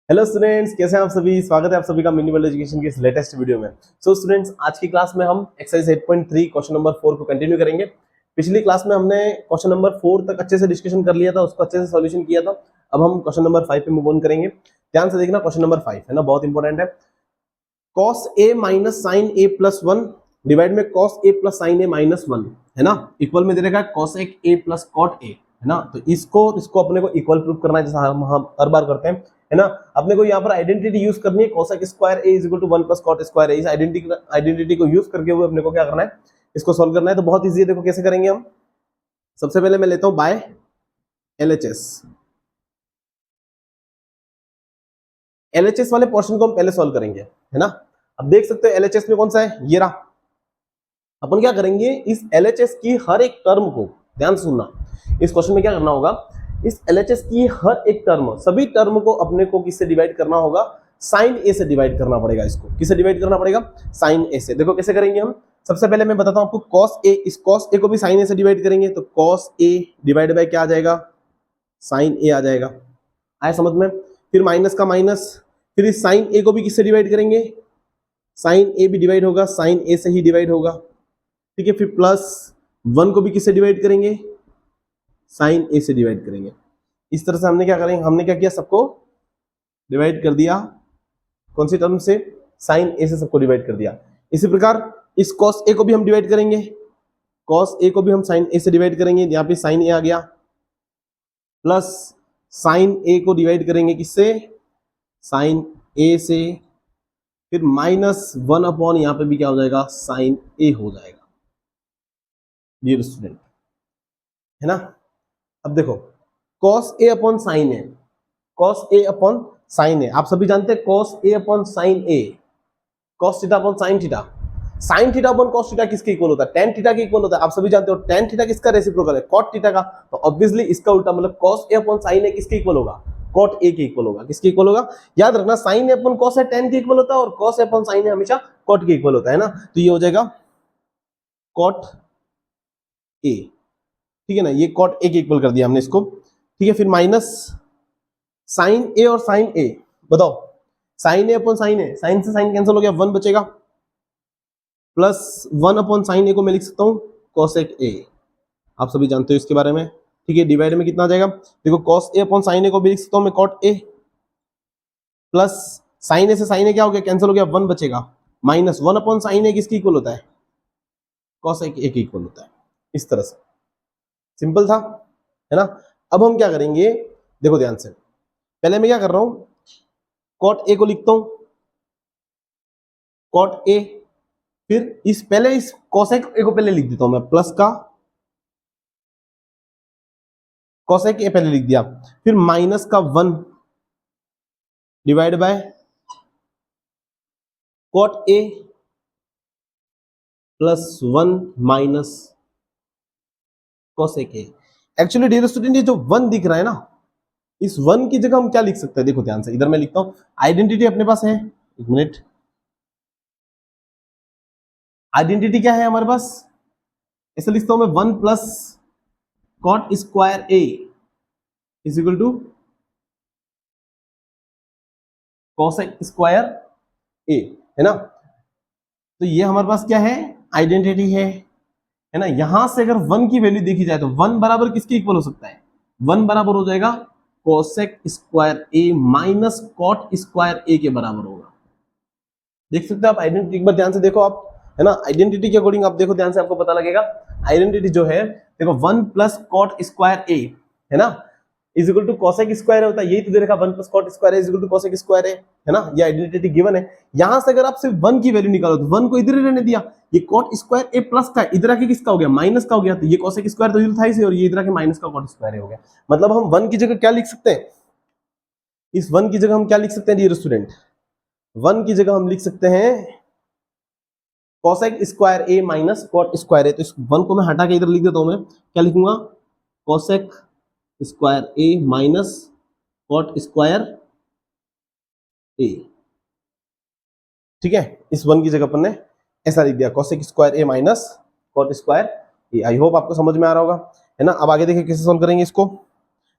Hello students, कैसे हैं आप सभी। स्वागत है आप सभी का मिनी वर्ल्ड एजुकेशन के इस लेटेस्ट वीडियो में। सो स्टूडेंट्स, आज की क्लास में हम एक्सरसाइज 8.3 क्वेश्चन नंबर 4 को कंटिन्यू करेंगे। पिछली क्लास में हमने क्वेश्चन नंबर 4 तक अच्छे से डिस्कशन कर लिया था, उसको अच्छे से सॉल्यूशन किया था। अब हम क्वेश्चन नंबर 5 पे मूव ऑन करेंगे। ध्यान से देखना, क्वेश्चन नंबर 5 है ना, बहुत इंपॉर्टेंट है। cos a minus sine a plus 1 divide में cos a plus sine a minus 1 है ना, इक्वल में दे रखा है cosec a plus cot a है ना। तो इसको अपने को इक्वल प्रूव करना है, जैसा हम हर बार करते हैं है ना। अपने को यहाँ पर आइडेंटिटी यूज करनी है, cosec square a is equal to 1 plus cot square a। इस आइडेंटिटी को यूज करके हुए अपने को क्या करना है, इसको सॉल्व करना है। तो बहुत ईजी है, देखो कैसे करेंगे हम। सबसे पहले मैं लेता हूं बाय एलएचएस वाले पोर्शन को हम पहले सॉल्व करेंगे है ना। अब देख सकते हो एलएचएस में कौन सा है, ये रहा। अपन क्या करेंगे, इस एलएचएस की हर एक टर्म को, ध्यान सुनना, इस क्वेश्चन में क्या करना होगा, इस एलएचएस की हर एक टर्म, सभी टर्म को अपने को किससे डिवाइड करना होगा, साइन ए से डिवाइड करना पड़ेगा। इसको किससे डिवाइड करना पड़ेगा, साइन ए से। देखो कैसे करेंगे हम। सबसे पहले मैं बताता हूं आपको, कॉस ए, इस कॉस ए को भी साइन ए से डिवाइड करेंगे, तो कॉस ए डिवाइड बाय क्या आ जाएगा, साइन ए आ जाएगा। आया समझ में। फिर माइनस का माइनस, फिर इस साइन ए को भी किससे डिवाइड करेंगे, साइन ए भी डिवाइड होगा, साइन ए से ही डिवाइड होगा, ठीक है। फिर प्लस 1 को भी किससे डिवाइड करेंगे, साइन ए से डिवाइड करेंगे। इस तरह से हमने क्या करेंगे, हमने क्या किया, सबको डिवाइड कर दिया। कौन सी टर्म से, साइन ए से सबको डिवाइड कर दिया। इसी प्रकार इस कॉस ए को भी हम डिवाइड करेंगे, कॉस ए को भी हम साइन ए से डिवाइड करेंगे, यहाँ पे साइन ए आ गया, प्लस साइन ए को डिवाइड करेंगे किससे, साइन ए से। फिर माइनस 1 अपॉन यहाँ पे भी क्या हो जाएगा, साइन ए हो जाएगा, डियर स्टूडेंट, है ना। अब देखो, cos a upon sine A, cos a upon sine A, आप सभी जानते हैं cos a upon sine A, cos theta upon sine theta. Sine theta upon cos theta किसके इक्वल होता है, tan थीटा के इक्वल होता है। आप सभी जानते हो tan थीटा किसका रेसिप्रोकल है, cot थीटा का। तो ऑब्वियसली इसका उल्टा, मतलब cos a अपॉन साइन ए किसके इक्वल होगा, cot a के इक्वल होगा। किसके इक्वल होगा, याद रखना, साइन ए अपॉन cos है tan के इक्वल होता है, और cos a अपॉन साइन ए हमेशा cot के इक्वल होता है ना। तो ये हो जाएगा cot a, ठीक है ना। ये cot a के इक्वल कर दिया हमने इसको, ठीक है। फिर माइनस साइन ए और साइन ए, बताओ, साइन ए अपॉन साइन ए, साइन से साइन कैंसिल हो गया, 1 बचेगा, प्लस 1 अपॉन साइन ए को मैं लिख सकता हूं cosec a, आप सभी जानते हो इसके बारे में, ठीक है। डिवाइड में कितना आ जाएगा, देखो cos a अपॉन साइन ए को भी लिख सकता हूं मैं cot a, प्लस साइन ए से साइन ए क्या हो गया, कैंसिल हो गया, 1 बचेगा, माइनस 1 अपॉन साइन ए किसकी इक्वल होता है, cosec a के इक्वल होता है। इस तरह से सिंपल था, है ना। अब हम क्या करेंगे, देखो ध्यान से, पहले मैं क्या कर रहा हूं, cot a को लिखता हूं, cot a, फिर इस पहले इस cosec a को पहले लिख देता हूं मैं, प्लस का cosec a पहले लिख दिया, फिर माइनस का 1 divide by cot a plus 1 minus cosec a। Actually dear student, ये जो 1 दिख रहा है ना, इस 1 की जगह हम क्या लिख सकते हैं, देखो ध्यान से, इधर मैं लिखता हूं, आइडेंटिटी अपने पास है, एक मिनट, आइडेंटिटी क्या है हमारे पास, ऐसे लिखता हूं मैं, 1 plus cot square a is equal to cosec square a, है ना। तो ये हमारे पास क्या है, आइडेंटिटी है ना। यहां से अगर 1 की वैल्यू देखी जाए तो 1 बराबर किसके इक्वल हो सकता है, 1 बराबर हो जाएगा cosec square a minus cot square a के बराबर होगा। देख सकते हो आप आइडेंटिटी, एक बार ध्यान से देखो आप, है ना। आइडेंटिटी के अकॉर्डिंग आप देखो ध्यान से, आपको पता लगेगा आइडेंटिटी जो है, देखो 1 प्लस cot स्क्वायर a, है ना, is equal to cosec square होता है, यही तो दे रखा, 1 plus cot square is equal to cosec square है ना। ये आइडेंटिटी गिवन है। यहां से अगर आप सिर्फ 1 की वैल्यू निकालो तो 1 को इधर ही रहने दिया, ये cot स्क्वायर a प्लस का इधर आके किसका हो गया, माइनस का हो गया। तो ये cosec स्क्वायर तो इधर था ही, और ये इधर आके माइनस का cot स्क्वायर हो गया। मतलब हम 1 की जगह क्या लिख सकते हैं, इस 1 की जगह हम क्या लिख सकते हैं डियर स्टूडेंट, 1 की जगह हम लिख सकते हैं cosec square a minus cot square a। तो इस 1 को मैं हटा के इधर लिख देता हूं, मैं क्या लिखूंगा, cosec square a minus cot square a, ठीक है। इस 1 की जगह पर ने ऐसा लिख दिया, cosec square a minus cot square a। I hope आपको समझ में आ रहा होगा, है ना। अब आगे देखिए कैसे सॉल्व करेंगे इसको।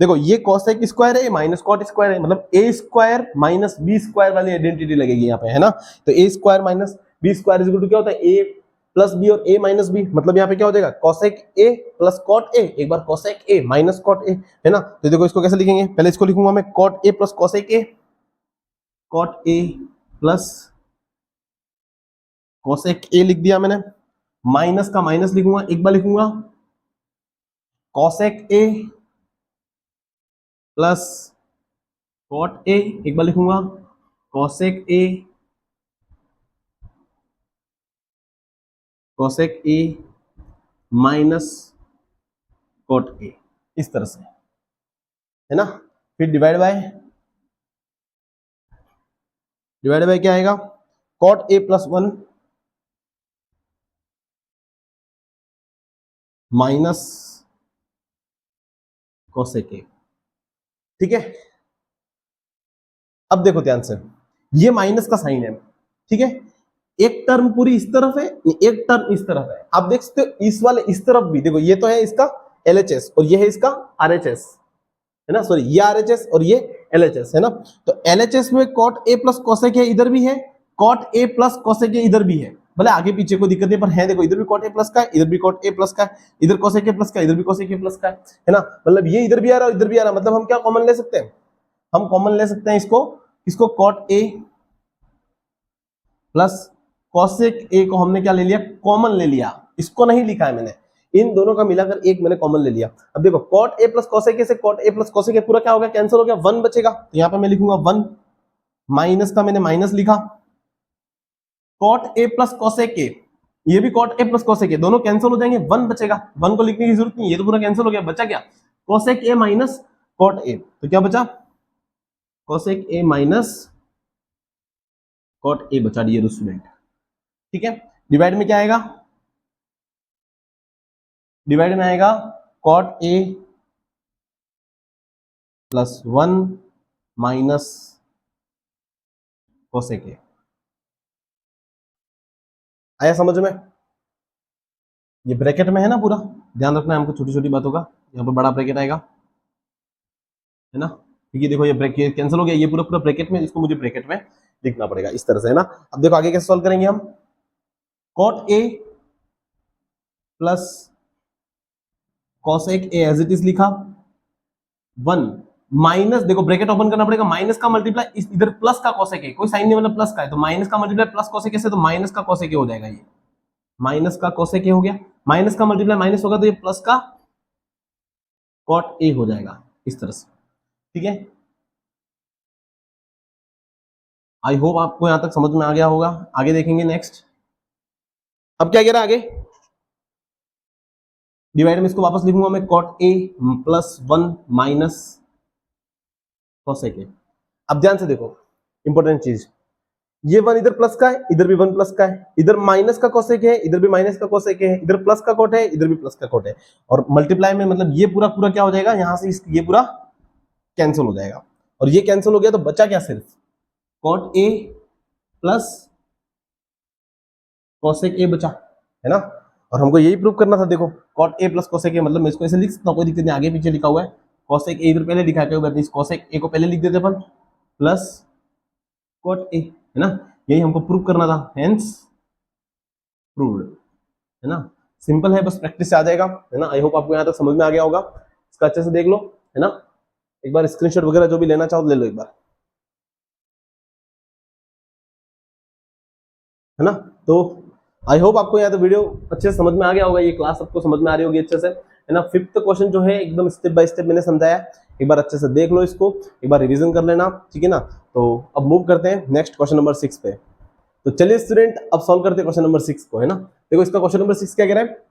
देखो ये cosec स्क्वायर है, माइनस cot स्क्वायर है, मतलब a square minus B square वाली आइडेंटिटी लगेगी यहाँ पे, है ना। तो a square minus B square equal to क्या होता है, a प्लस बी और a माइनस बी, मतलब यहाँ पे क्या हो जाएगा cosec a plus cot a, एक बार cosec a minus cot a, है ना। तो देखो इसको कैसे लिखेंगे, पहले इसको लिखूंगा मैं cot a plus cosec a, cot a plus cosec a लिख दिया मैंने, माइनस का माइनस लिखूंगा, एक बार लिखूंगा cosec a plus cot a, एक बार लिखूंगा cosec a cosec a minus cot a, इस तरह से, है ना। फिर डिवाइड बाय क्या आएगा, cot a plus 1 minus cosec a, ठीक है। अब देखो ध्यान से, ये माइनस का साइन है, ठीक है। एक टर्म पूरी इस तरफ है, एक टर्म इस तरफ है, आप देख सकते हो इस वाले इस तरफ भी देखो, ये तो है इसका LHS और ये है इसका RHS, है ना, सॉरी ये RHS और ये LHS, है ना। तो LHS में cot a plus cosec a इधर भी है, cot a plus cosec a इधर भी है, भले आगे पीछे कोई दिक्कत नहीं, पर है देखो, इधर भी cot a प्लस का है, इधर भी cot a प्लस का है, इधर cosec a प्लस का, इधर भी cosec a प्लस का है ना। मतलब ये इधर भी आ रहा है, इधर भी आ रहा है, मतलब हम क्या कॉमन ले सकते हैं, हम कॉमन ले सकते हैं इसको cot a plus cosec a को हमने क्या ले लिया, कॉमन ले लिया, इसको नहीं लिखा है मैंने, इन दोनों का मिलाकर एक मैंने कॉमन ले लिया। अब देखो cot a plus cosec a से cot a plus cosec a पूरा क्या हो गया, कैंसिल हो गया, 1 बचेगा, तो यहाँ पे मैं लिखूंगा 1, माइनस का मैंने माइनस लिखा, cot a plus cosec a, ये भी cot a plus cosec a, दोनों कैंसिल हो जाएंगे, 1 बचेगा, 1 को लिखने की जरूरत नहीं, ये तो पूरा कैंसिल हो गया, बचा क्या, cosec a minus cot a, तो क्या बचा, cosec a minus cot a बचा डियर स्टूडेंट, ठीक है। डिवाइड में क्या आएगा, डिवाइड में आएगा cot a plus 1 minus cosec a, आया समझ में, ये ब्रैकेट में है ना पूरा, ध्यान रखना है हमको छोटी छोटी बातों का, यहाँ पर बड़ा ब्रैकेट आएगा, है ना, क्योंकि देखो ये ब्रैकेट कैंसिल हो गया, ये पूरा पूरा ब्रैकेट में, इसको मुझे ब्रैकेट में लिखना पड़ेगा इस तरह से, है ना। अब देखो आगे कैसे सॉल्व करेंगे हम, cot a plus cosec a as it is लिखा, 1 माइनस, देखो ब्रैकेट ओपन करना पड़ेगा, माइनस का मल्टीप्लाई इधर प्लस का cosec a, कोई साइन नहीं मतलब प्लस का है, तो माइनस का मल्टीप्लाई प्लस cosec a से, तो माइनस का cosec a हो जाएगा, ये माइनस का cosec a हो गया, माइनस का मल्टीप्लाई माइनस होगा तो ये प्लस का cot a हो जाएगा, इस तरह से, ठीक है। आई होप आपको यहां तक समझ में आ गया होगा, आगे देखेंगे नेक्स्ट। अब क्या कह रहा है आगे, डिवाइड में इसको वापस लिखूंगा मैं, cot a plus 1 minus cosec a। अब ध्यान से देखो इंपॉर्टेंट चीज, ये 1 इधर प्लस का है, इधर भी 1 प्लस का है, इधर माइनस का cosec है, इधर भी माइनस का cosec है, इधर प्लस का cot है, इधर भी प्लस का cot है, और मल्टीप्लाई में मतलब ये पूरा पूरा क्या हो जाएगा, यहां से ये पूरा कैंसिल हो जाएगा, और ये कैंसिल हो गया तो बचा क्या, सिर्फ cot a plus cosec a बचा, है ना। और हमको यही प्रूव करना था, देखो cot a plus cosec a, मतलब मैं इसको ऐसे लिख सकता हूँ, कोई दिक्कत नहीं, आगे पीछे लिखा हुआ है, cosec a इधर पहले लिखा है, cosec a को पहले लिख देते अपन, प्लस cot a, है ना, यही हमको प्रूव करना था, हेंस प्रूव्ड, है ना। सिंपल है, बस प्रैक्टिस से आ जाएगा, है ना। आई होप आपको यहाँ तक समझ में आ गया होगा, इसका अच्छे से देख लो, है ना, एक बार स्क्रीनशॉट वगैरह जो भी लेना चाहो ले लो एक बार, है ना। तो आई होप आपको यहाँ तो वीडियो अच्छे से समझ में आ गया होगा, ये क्लास सबको समझ में आ रही होगी अच्छे से, है ना। 5th क्वेश्चन जो है एकदम स्टेप बाय स्टेप मैंने समझाया, एक बार अच्छे से देख लो इसको, एक बार रिवीजन कर लेना, ठीक है ना। तो अब मूव करते हैं नेक्स्ट क्वेश्चन नंबर 6 पे। तो चलिए स्टूडेंट अब सॉल्व करते हैं क्वेश्चन नंबर 6 को, है ना। देखो इसका क्वेश्चन नंबर 6 क्या कह रहा है,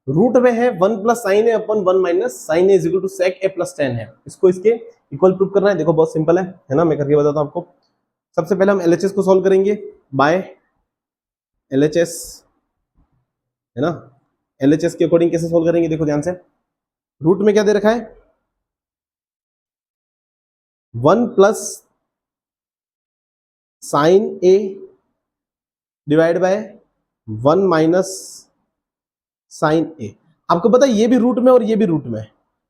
रूट में है 1 plus sine A upon 1 minus sine A is equal to sec A plus 10 है, इसको इसके इक्वल प्रूव करना है। देखो बहुत सिंपल है ना, मैं करके बताता हूं आपको। सबसे पहले हम एलएचएस को सॉल्व करेंगे बाय एलएचएस, है ना। एलएचएस के अकॉर्डिंग कैसे सॉल्व करेंगे, देखो ध्यान से, रूट में क्या दे रखा है, 1 plus sine A divide by 1 minus sine A. आपको पता है ये भी रूट में और ये भी रूट में,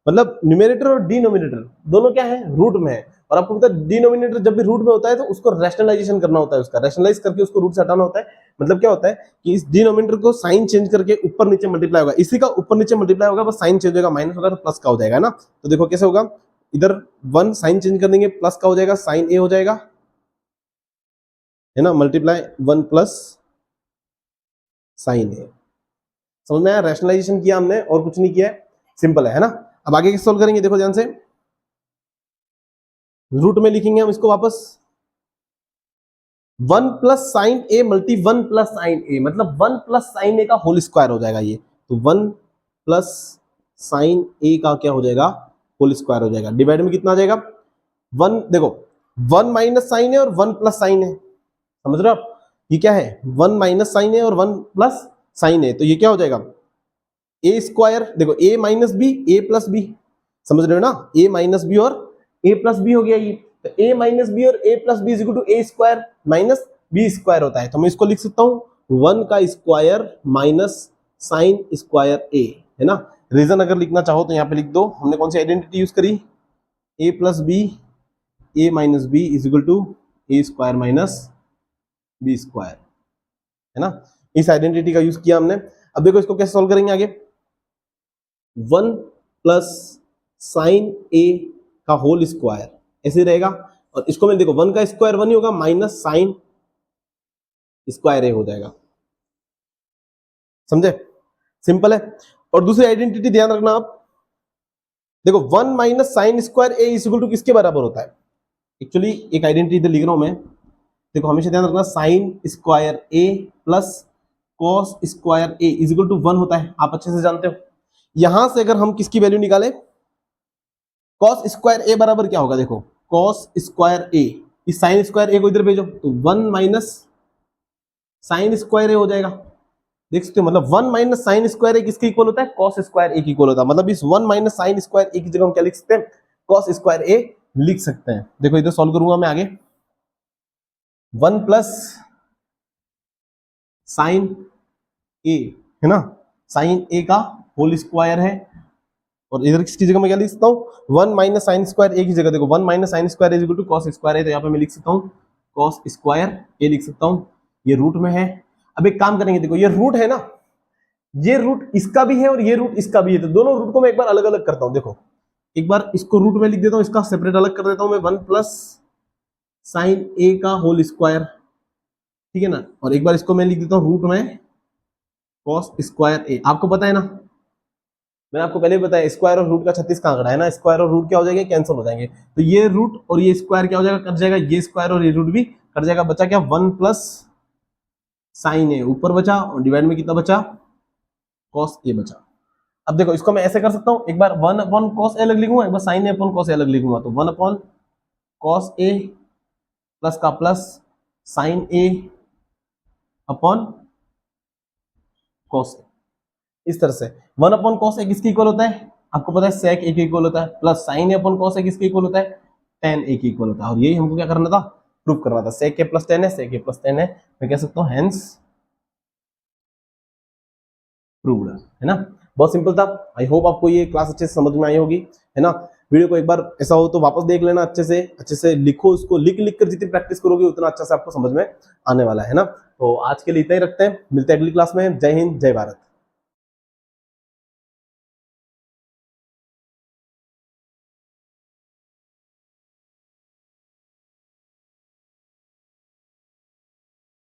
मतलब न्यूमेरेटर और डिनोमिनेटर दोनों क्या है, रूट में है। और आपको पता है डिनोमिनेटर जब भी रूट में होता है तो उसको रैशनलाइजेशन करना होता है, उसका रैशनलाइज करके उसको रूट से हटाना होता है। मतलब क्या होता है कि इस डिनोमिनेटर को साइन चेंज करके ऊपर नीचे मल्टीप्लाई होगा, इसी का ऊपर नीचे मल्टीप्लाई होगा, बस साइन चेंज होगा, माइनस होगा तो प्लस का हो जाएगा ना। तो देखो कैसे होगा, इधर 1 साइन चेंज कर देंगे, प्लस का हो जाएगा, साइन ए हो जाएगा, है ना, मल्टीप्लाई 1 प्लस साइन ए। समझ में आया, रैशनलाइजेशन किया हमने और कुछ नहीं किया है, सिंपल है ना। अब आगे कैसे सोल्व करेंगे, देखो ध्यान से, रूट में लिखेंगे हम इसको वापस, 1 plus sine A multi 1 plus sine A, मतलब 1 प्लस साइन ए का होल स्क्वायर हो जाएगा ये। तो 1 प्लस साइन ए का क्या हो जाएगा, होल स्क्वायर हो जाएगा। डिवाइड में कितना आ जाएगा, 1, देखो 1 माइनस साइन है और 1 प्लस साइन है, समझ रहे हो आप, ये क्या है 1 माइनस साइन है और 1 प्लस साइन है, तो ये क्या हो जाएगा ए स्क्वायर, देखो ए माइनस बी ए प्लस बी, समझ रहे हो ना, ए माइनस बी और ए प्लस बी हो गया ये। तो ए माइनस बी और A plus B is equal to A square minus B square होता है। तो मैं इसको लिख सकता हूं 1 का स्क्वायर माइनस साइन स्क्वायर ए, है ना। रीजन अगर लिखना चाहो तो यहाँ पे लिख दो, हमने कौन सी आइडेंटिटी यूज करी, A plus B A minus B is equal to A square minus B square, है ना। इस आइडेंटिटी का यूज किया हमने। अब देखो इसको कैसे सॉल्व करेंगे आगे, 1 प्लस साइन ए का होल स्क्वायर ऐसे रहेगा, और इसको मैं देखो 1 का स्क्वायर 1 ही होगा, माइनस साइन स्क्वायर ए हो जाएगा, समझे, सिंपल है। और दूसरी आइडेंटिटी ध्यान रखना आप, देखो 1 minus sine square A is equal to किसके बराबर होता है, एक्चुअली एक आइडेंटिटी इधर लिख रहा हूं मैं, देखो हमेशा ध्यान रखना, sine square A plus cos square A is equal to 1 होता है, आप अच्छे से जानते हो। यहां से अगर हम किसकी वैल्यू निकाले, कॉस स्क्वायर ए बराबर क्या होगा, देखो कॉस स्क्वायर ए, इस साइन स्क्वायर ए को इधर भेजो तो 1 माइनस साइन स्क्वायर ए हो जाएगा, देख सकते हो, मतलब 1 माइनस साइन स्क्वायर ए किसके इक्वल होता है, कॉस स्क्वायर ए की इक्वल होता है। मतलब इस 1 माइनस साइन स्क्वायर ए की जगह हम क्या लिख सकते हैं, कॉस स्क्वायर ए लिख सकते हैं। देखो इधर सॉल्व करूंगा मैं आगे, 1 प्लस साइन ए, है ना, साइन ए का होल स्क्वायर है, और इधर किसकी जगह मैं क्या लिख सकता हूँ, 1 माइनस साइन स्क्वायर ए की जगह देखो 1 minus sine square is equal to cos square है, तो यहाँ पे मैं लिख सकता हूँ कॉस स्क्वायर ए लिख सकता हूँ, ये रूट में है। अब एक काम करेंगे, देखो ये रूट है ना, ये रूट इसका भी है और ये रूट इसका भी है, तो दोनों रूट को मैं एक बार अलग अलग करता हूँ। देखो एक बार इसको रूट में लिख देता हूँ, इसका सेपरेट अलग कर देता हूँ मैं, 1 प्लस साइन ए का होल स्क्वायर, ठीक है ना, और एक बार इसको मैं लिख देता हूँ रूट में कॉस स्क्वायर ए। आपको पता है ना, मैंने आपको पहले बताया स्क्वायर और रूट का 36 का आंकड़ा है ना, स्क्वायर और रूट क्या हो जाएंगे, कैंसिल हो जाएंगे, तो ये रूट और ये स्क्वायर क्या हो जाएगा, कट जाएगा, ये स्क्वायर और ये रूट भी कट जाएगा, बचा क्या 1 प्लस साइन ए ऊपर बचा, और डिवाइड में कितना बचा, कॉस ए बचा। अब देखो इसको मैं ऐसे कर सकता हूं, एक बार 1 अपॉन कॉस ए अलग लिखूंगा, एक बार sign A upon cos A अलग लिखूंगा, तो 1 अपॉन कॉस ए प्लस का plus sine A upon cos A, इस तरह से 1 अपॉन कॉस ए किसके इक्वल होता है, आपको पता है सेक ए के इक्वल होता है, plus sine A upon cos A किसके इक्वल होता है, टेन ए के इक्वल होता है। और यही हमको क्या करना था, प्रूव करना था, सेक ए प्लस 10 है, सेक ए प्लस 10 है, मैं कह सकता हूं हेंस प्रूव्ड, है ना। बहुत सिंपल था। आई होप आपको ये क्लास अच्छे से समझ में आई होगी, है ना। वीडियो को एक बार ऐसा हो तो वापस देख लेना, अच्छे से लिखो, उसको लिख लिख कर जितनी प्रैक्टिस करोगे उतना अच्छा से आपको समझ में आने वाला है ना। तो आज के लिए इतना ही रखते हैं, मिलते हैं अगली क्लास में। जय हिंद, जय भारत।